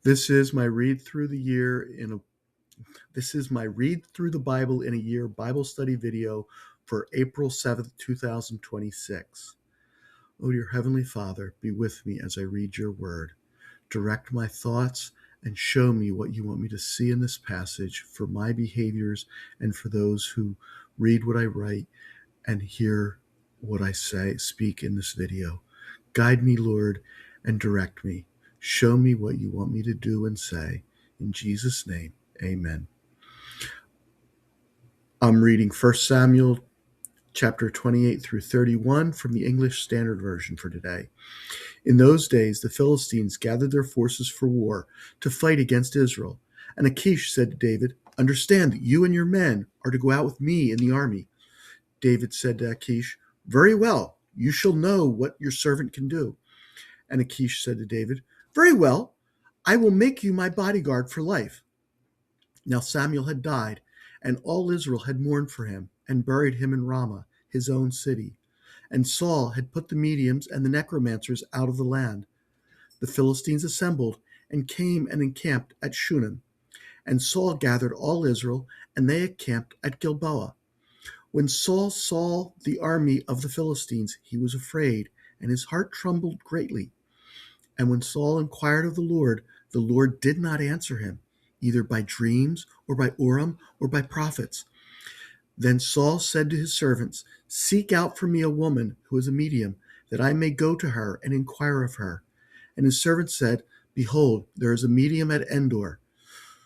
This is my read through the year in a This is my read through the Bible in a year Bible study video for April 7th, 2026. Oh, dear Heavenly Father, be with me as I read your word. Direct my thoughts and show me what you want me to see in this passage for my behaviors and for those who read what I write and hear what I speak in this video. Guide me, Lord, and direct me. Show me what you want me to do and say. In Jesus' name, amen. I'm reading 1 Samuel chapter 28 through 31 from the English Standard Version for today. In those days, the Philistines gathered their forces for war to fight against Israel. And Achish said to David, "Understand that you and your men are to go out with me in the army." David said to Achish, "Very well, you shall know what your servant can do." And Achish said to David, "Very well, I will make you my bodyguard for life." Now Samuel had died, and all Israel had mourned for him, and buried him in Ramah, his own city. And Saul had put the mediums and the necromancers out of the land. The Philistines assembled and came and encamped at Shunem. And Saul gathered all Israel, and they encamped at Gilboa. When Saul saw the army of the Philistines, he was afraid, and his heart trembled greatly. And when Saul inquired of the Lord did not answer him, either by dreams or by Urim or by prophets. Then Saul said to his servants, "Seek out for me a woman who is a medium, that I may go to her and inquire of her." And his servants said, "Behold, there is a medium at Endor."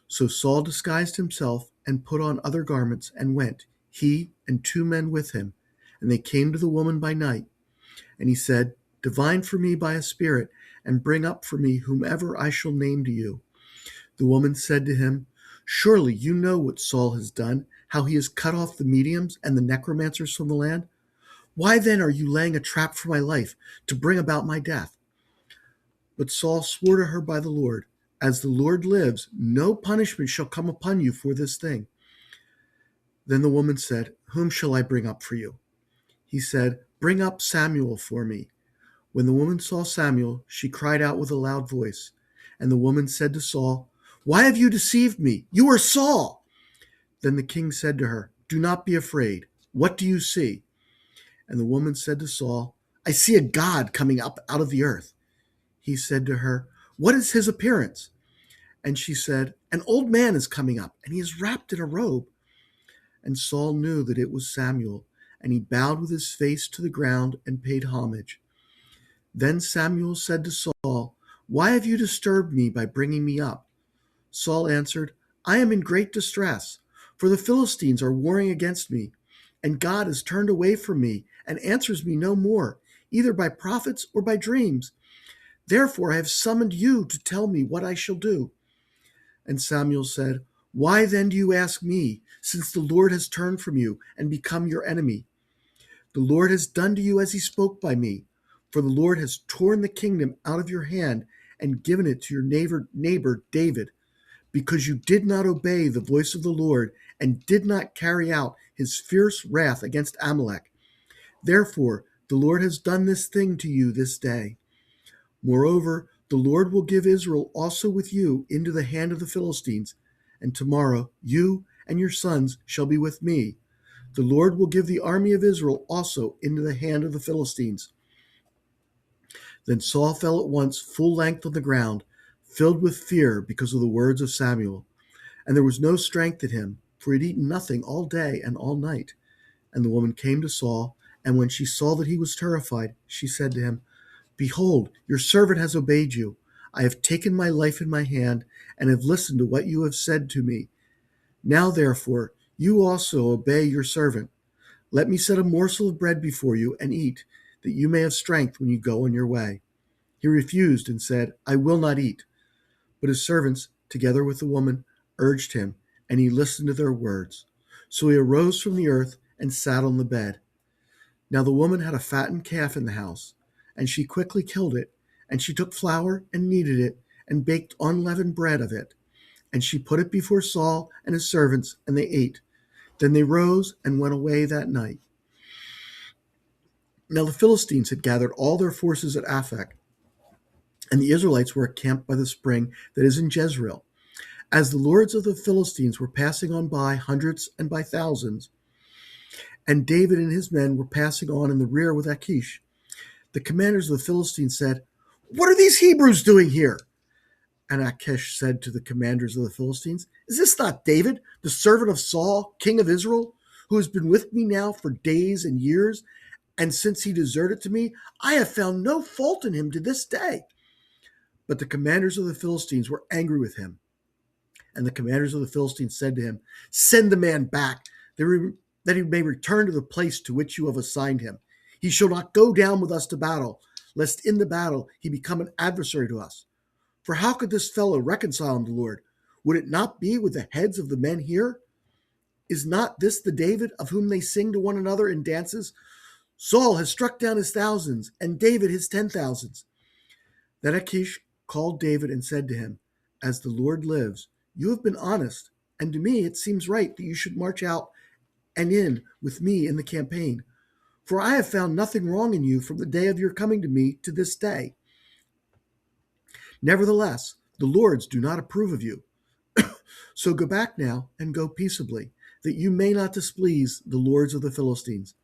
So Saul disguised himself and put on other garments and went, he and 2 men with him. And they came to the woman by night. And he said, "Divine for me by a spirit, and bring up for me whomever I shall name to you." The woman said to him, "Surely you know what Saul has done, how he has cut off the mediums and the necromancers from the land. Why then are you laying a trap for my life to bring about my death?" But Saul swore to her by the Lord, "As the Lord lives, no punishment shall come upon you for this thing." Then the woman said, "Whom shall I bring up for you?" He said, "Bring up Samuel for me." When the woman saw Samuel, she cried out with a loud voice. And the woman said to Saul, "Why have you deceived me? You are Saul." Then the king said to her, "Do not be afraid. What do you see?" And the woman said to Saul, "I see a god coming up out of the earth." He said to her, "What is his appearance?" And she said, "An old man is coming up, and he is wrapped in a robe." And Saul knew that it was Samuel, and he bowed with his face to the ground and paid homage. Then Samuel said to Saul, "Why have you disturbed me by bringing me up?" Saul answered, "I am in great distress, for the Philistines are warring against me, and God has turned away from me and answers me no more, either by prophets or by dreams. Therefore I have summoned you to tell me what I shall do." And Samuel said, "Why then do you ask me, since the Lord has turned from you and become your enemy? The Lord has done to you as he spoke by me, for the Lord has torn the kingdom out of your hand and given it to your neighbor David, because you did not obey the voice of the Lord and did not carry out his fierce wrath against Amalek. Therefore, the Lord has done this thing to you this day. Moreover, the Lord will give Israel also with you into the hand of the Philistines, and tomorrow you and your sons shall be with me. The Lord will give the army of Israel also into the hand of the Philistines." Then Saul fell at once full length on the ground, filled with fear because of the words of Samuel. And there was no strength in him, for he had eaten nothing all day and all night. And the woman came to Saul, and when she saw that he was terrified, she said to him, "Behold, your servant has obeyed you. I have taken my life in my hand, and have listened to what you have said to me. Now, therefore, you also obey your servant. Let me set a morsel of bread before you and eat, that you may have strength when you go on your way." He refused and said, "I will not eat." But his servants, together with the woman, urged him, and he listened to their words. So he arose from the earth and sat on the bed. Now the woman had a fattened calf in the house, and she quickly killed it, and she took flour and kneaded it, and baked unleavened bread of it. And she put it before Saul and his servants, and they ate. Then they rose and went away that night. Now the Philistines had gathered all their forces at Aphek, and the Israelites were encamped by the spring that is in Jezreel. As the lords of the Philistines were passing on by hundreds and by thousands, and David and his men were passing on in the rear with Achish, the commanders of the Philistines said, "What are these Hebrews doing here?" And Achish said to the commanders of the Philistines, "Is this not David, the servant of Saul, king of Israel, who has been with me now for days and years? And since he deserted to me, I have found no fault in him to this day." But the commanders of the Philistines were angry with him. And the commanders of the Philistines said to him, "Send the man back, that he may return to the place to which you have assigned him. He shall not go down with us to battle, lest in the battle he become an adversary to us. For how could this fellow reconcile him to the Lord? Would it not be with the heads of the men here? Is not this the David of whom they sing to one another in dances? Saul has struck down his thousands, and David his 10,000s. Then Achish called David and said to him, "As the Lord lives, you have been honest, and to me it seems right that you should march out and in with me in the campaign. For I have found nothing wrong in you from the day of your coming to me to this day. Nevertheless, the lords do not approve of you. So go back now and go peaceably, that you may not displease the lords of the Philistines."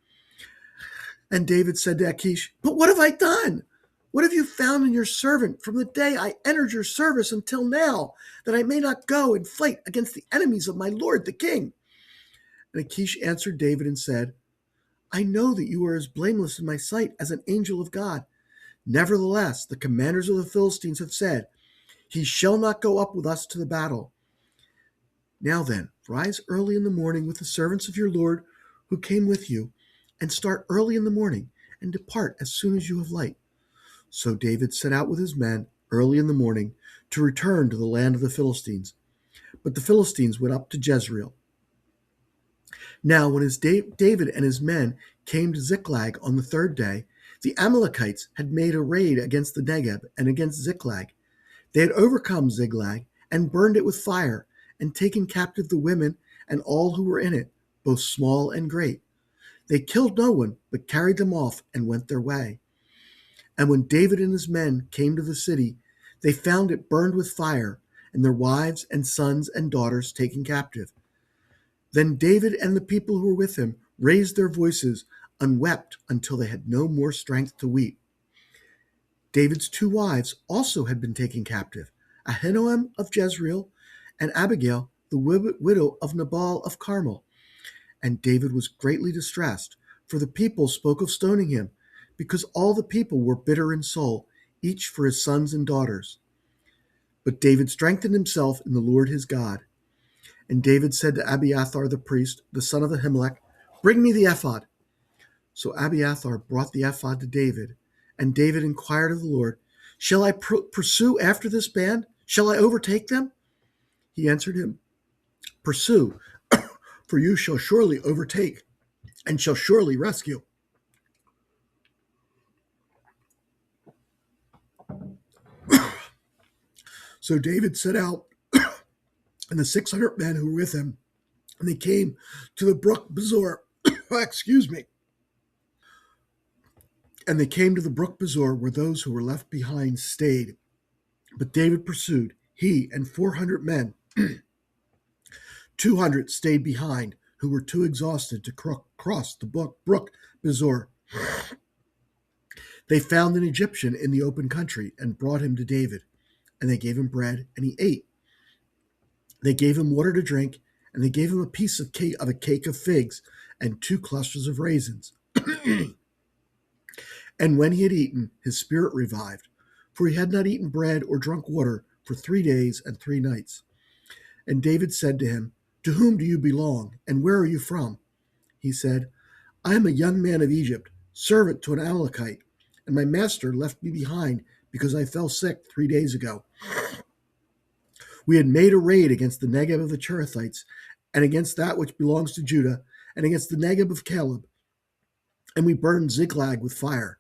And David said to Achish, "But what have I done? What have you found in your servant from the day I entered your service until now, that I may not go and fight against the enemies of my lord the king?" And Achish answered David and said, "I know that you are as blameless in my sight as an angel of God. Nevertheless, the commanders of the Philistines have said, 'He shall not go up with us to the battle.' Now then, rise early in the morning with the servants of your lord who came with you, and start early in the morning, and depart as soon as you have light." So David set out with his men early in the morning to return to the land of the Philistines. But the Philistines went up to Jezreel. Now, when David and his men came to Ziklag on the third day, the Amalekites had made a raid against the Negeb and against Ziklag. They had overcome Ziklag and burned it with fire, and taken captive the women and all who were in it, both small and great. They killed no one, but carried them off and went their way. And when David and his men came to the city, they found it burned with fire, and their wives and sons and daughters taken captive. Then David and the people who were with him raised their voices and wept until they had no more strength to weep. David's two wives also had been taken captive, Ahinoam of Jezreel and Abigail, the widow of Nabal of Carmel. And David was greatly distressed, for the people spoke of stoning him, because all the people were bitter in soul, each for his sons and daughters. But David strengthened himself in the Lord his God. And David said to Abiathar the priest, the son of Ahimelech, "Bring me the ephod." So Abiathar brought the ephod to David, and David inquired of the Lord, "Shall I pursue after this band? Shall I overtake them?" He answered him, "Pursue, for you shall surely overtake, and shall surely rescue." So David set out, and the 600 men who were with him, and they came to the brook Bezor. Excuse me. And they came to the brook Bezor, where those who were left behind stayed. But David pursued, he and 400 men. 200 stayed behind, who were too exhausted to cross the brook Bezor. They found an Egyptian in the open country and brought him to David, and they gave him bread, and he ate. They gave him water to drink, and they gave him a piece of a cake of figs and 2 clusters of raisins. And when he had eaten, his spirit revived, for he had not eaten bread or drunk water for 3 days and 3 nights. And David said to him, "To whom do you belong, and where are you from?" He said, "I am a young man of Egypt, servant to an Amalekite, and my master left me behind because I fell sick 3 days ago. We had made a raid against the Negeb of the Cherethites, and against that which belongs to Judah, and against the Negeb of Caleb, and we burned Ziklag with fire."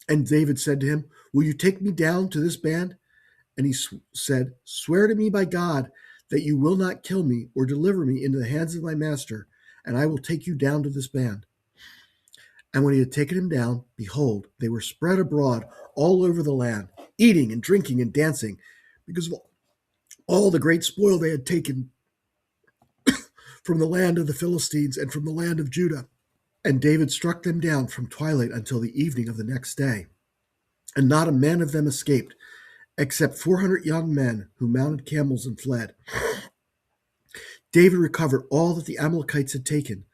And David said to him, "Will you take me down to this band?" And he said, "Swear to me by God that you will not kill me or deliver me into the hands of my master, and I will take you down to this band." And when he had taken him down, behold, they were spread abroad all over the land, eating and drinking and dancing, because of all the great spoil they had taken from the land of the Philistines and from the land of Judah. And David struck them down from twilight until the evening of the next day. And not a man of them escaped, except 400 young men who mounted camels and fled. David recovered all that the Amalekites had taken,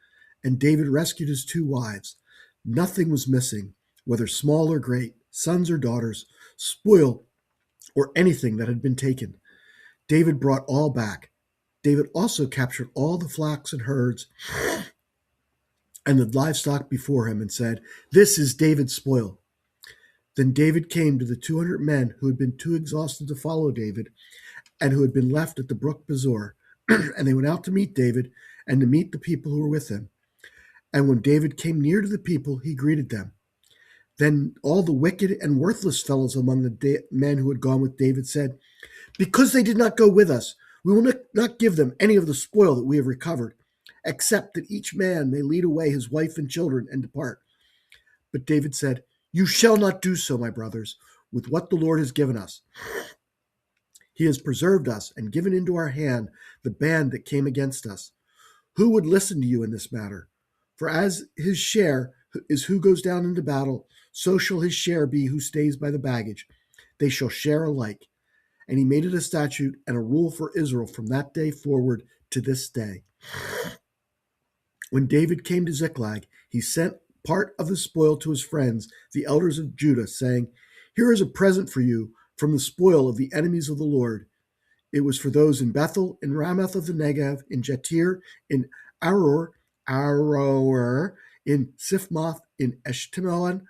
and David rescued his 2 wives. Nothing was missing, whether small or great, sons or daughters, spoil, or anything that had been taken. David brought all back. David also captured all the flocks and herds and the livestock before him and said, "This is David's spoil." Then David came to the 200 men who had been too exhausted to follow David and who had been left at the brook Besor. And they went out to meet David and to meet the people who were with him. And when David came near to the people, he greeted them. Then all the wicked and worthless fellows among the men who had gone with David said, "Because they did not go with us, we will not give them any of the spoil that we have recovered, except that each man may lead away his wife and children and depart." But David said, "You shall not do so, my brothers, with what the Lord has given us. He has preserved us and given into our hand the band that came against us. Who would listen to you in this matter? For as his share is who goes down into battle, so shall his share be who stays by the baggage. They shall share alike." And he made it a statute and a rule for Israel from that day forward to this day. When David came to Ziklag, he sent part of the spoil to his friends, the elders of Judah, saying, "Here is a present for you from the spoil of the enemies of the Lord." It was for those in Bethel, in Ramoth of the Negev, in Jatir, in Aroer, in Siphmoth, in Eshtemoa,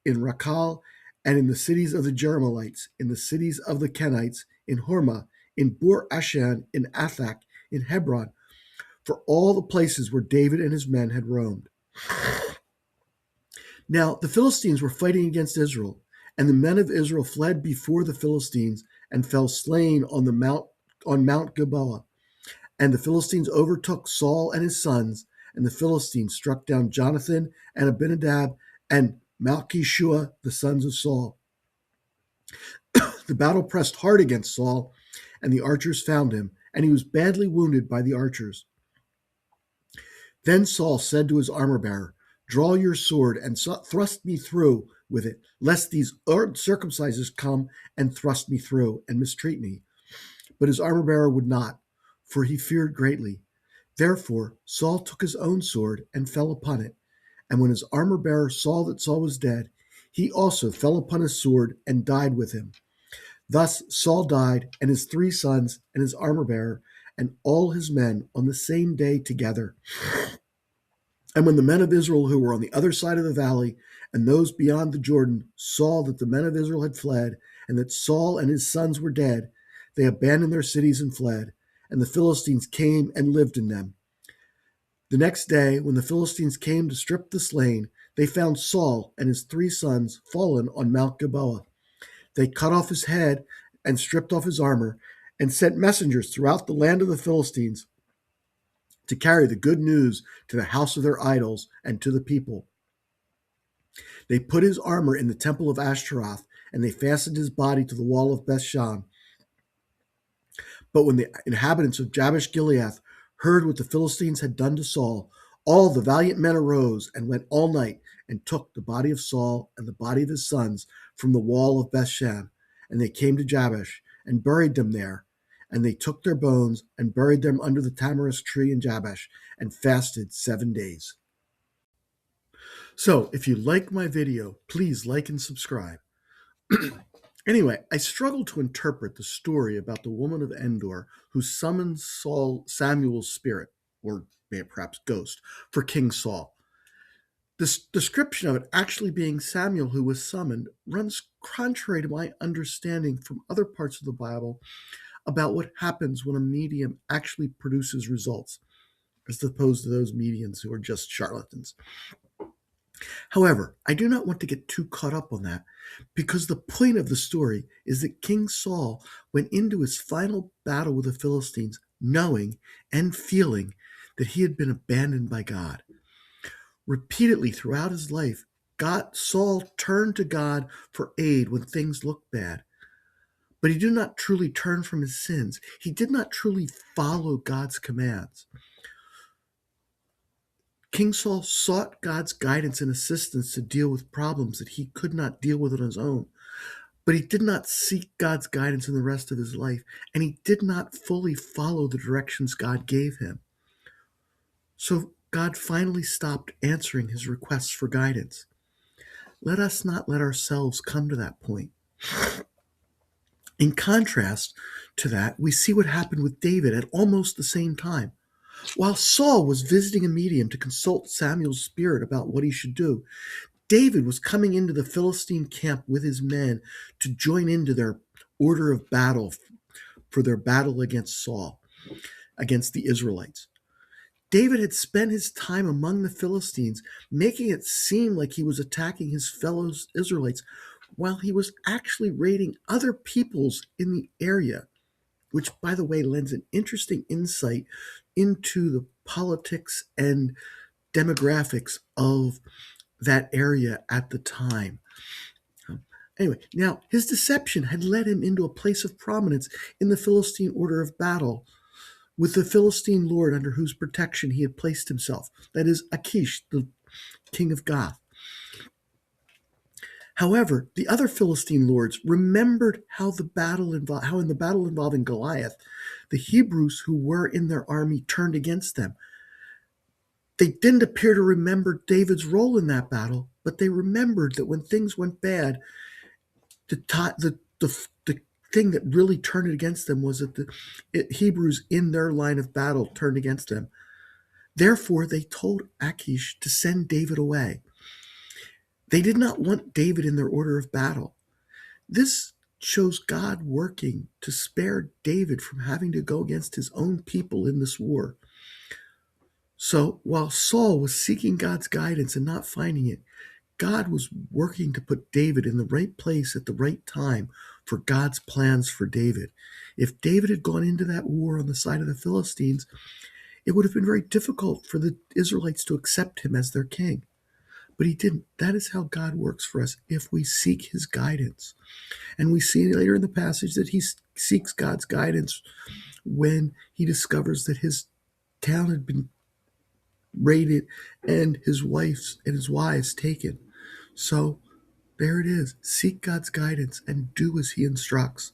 in Rakal, and in the cities of the Jerahmeelites, in the cities of the Kenites, in Hormah, in Bur Ashan, in Athak, in Hebron, for all the places where David and his men had roamed. Now the Philistines were fighting against Israel, and the men of Israel fled before the Philistines and fell slain on Mount Gilboa. And the Philistines overtook Saul and his sons, and the Philistines struck down Jonathan and Abinadab and Malchishua, the sons of Saul. The battle pressed hard against Saul, and the archers found him, and he was badly wounded by the archers. Then Saul said to his armor-bearer, "Draw your sword and thrust me through with it, lest these uncircumcised come and thrust me through and mistreat me." But his armor-bearer would not, for he feared greatly. Therefore Saul took his own sword and fell upon it. And when his armor-bearer saw that Saul was dead, he also fell upon his sword and died with him. Thus Saul died, and his 3 sons, and his armor-bearer, and all his men on the same day together. And when the men of Israel who were on the other side of the valley, and those beyond the Jordan, saw that the men of Israel had fled, and that Saul and his sons were dead, they abandoned their cities and fled, and the Philistines came and lived in them. The next day, when the Philistines came to strip the slain, they found Saul and his 3 sons fallen on Mount Gilboa. They cut off his head and stripped off his armor, and sent messengers throughout the land of the Philistines to carry the good news to the house of their idols and to the people. They put his armor in the temple of Ashtaroth, and they fastened his body to the wall of Bethshan. But when the inhabitants of Jabesh Gilead heard what the Philistines had done to Saul, all the valiant men arose and went all night and took the body of Saul and the body of his sons from the wall of Bethshan, and they came to Jabesh and buried them there. And they took their bones and buried them under the tamarisk tree in Jabesh and fasted 7 days. So if you like my video, please like and subscribe. Anyway, I struggle to interpret the story about the woman of Endor who summoned Samuel's spirit, or perhaps ghost, for King Saul. This description of it actually being Samuel who was summoned runs contrary to my understanding from other parts of the Bible about what happens when a medium actually produces results, as opposed to those mediums who are just charlatans. However, I do not want to get too caught up on that, because the point of the story is that King Saul went into his final battle with the Philistines knowing and feeling that he had been abandoned by God. Repeatedly throughout his life, Saul turned to God for aid when things looked bad. But he did not truly turn from his sins. He did not truly follow God's commands. King Saul sought God's guidance and assistance to deal with problems that he could not deal with on his own. But he did not seek God's guidance in the rest of his life, and he did not fully follow the directions God gave him. So God finally stopped answering his requests for guidance. Let us not let ourselves come to that point. In contrast to that, we see what happened with David at almost the same time. While Saul was visiting a medium to consult Samuel's spirit about what he should do, David was coming into the Philistine camp with his men to join into their order of battle for their battle against Saul, against the Israelites. David had spent his time among the Philistines, making it seem like he was attacking his fellow Israelites, while he was actually raiding other peoples in the area, which, by the way, lends an interesting insight into the politics and demographics of that area at the time. Anyway, now his deception had led him into a place of prominence in the Philistine order of battle with the Philistine lord under whose protection he had placed himself, that is, Achish, the king of Gath. However, the other Philistine lords remembered how in the battle involving Goliath, the Hebrews who were in their army turned against them. They didn't appear to remember David's role in that battle, but they remembered that when things went bad, the thing that really turned it against them was that the Hebrews in their line of battle turned against them. Therefore, they told Achish to send David away. They did not want David in their order of battle. This shows God working to spare David from having to go against his own people in this war. So while Saul was seeking God's guidance and not finding it, God was working to put David in the right place at the right time for God's plans for David. If David had gone into that war on the side of the Philistines, it would have been very difficult for the Israelites to accept him as their king. But he didn't. That is how God works for us if we seek his guidance. And we see later in the passage that he seeks God's guidance when he discovers that his town had been raided and his wives taken. So there it is. Seek God's guidance and do as he instructs.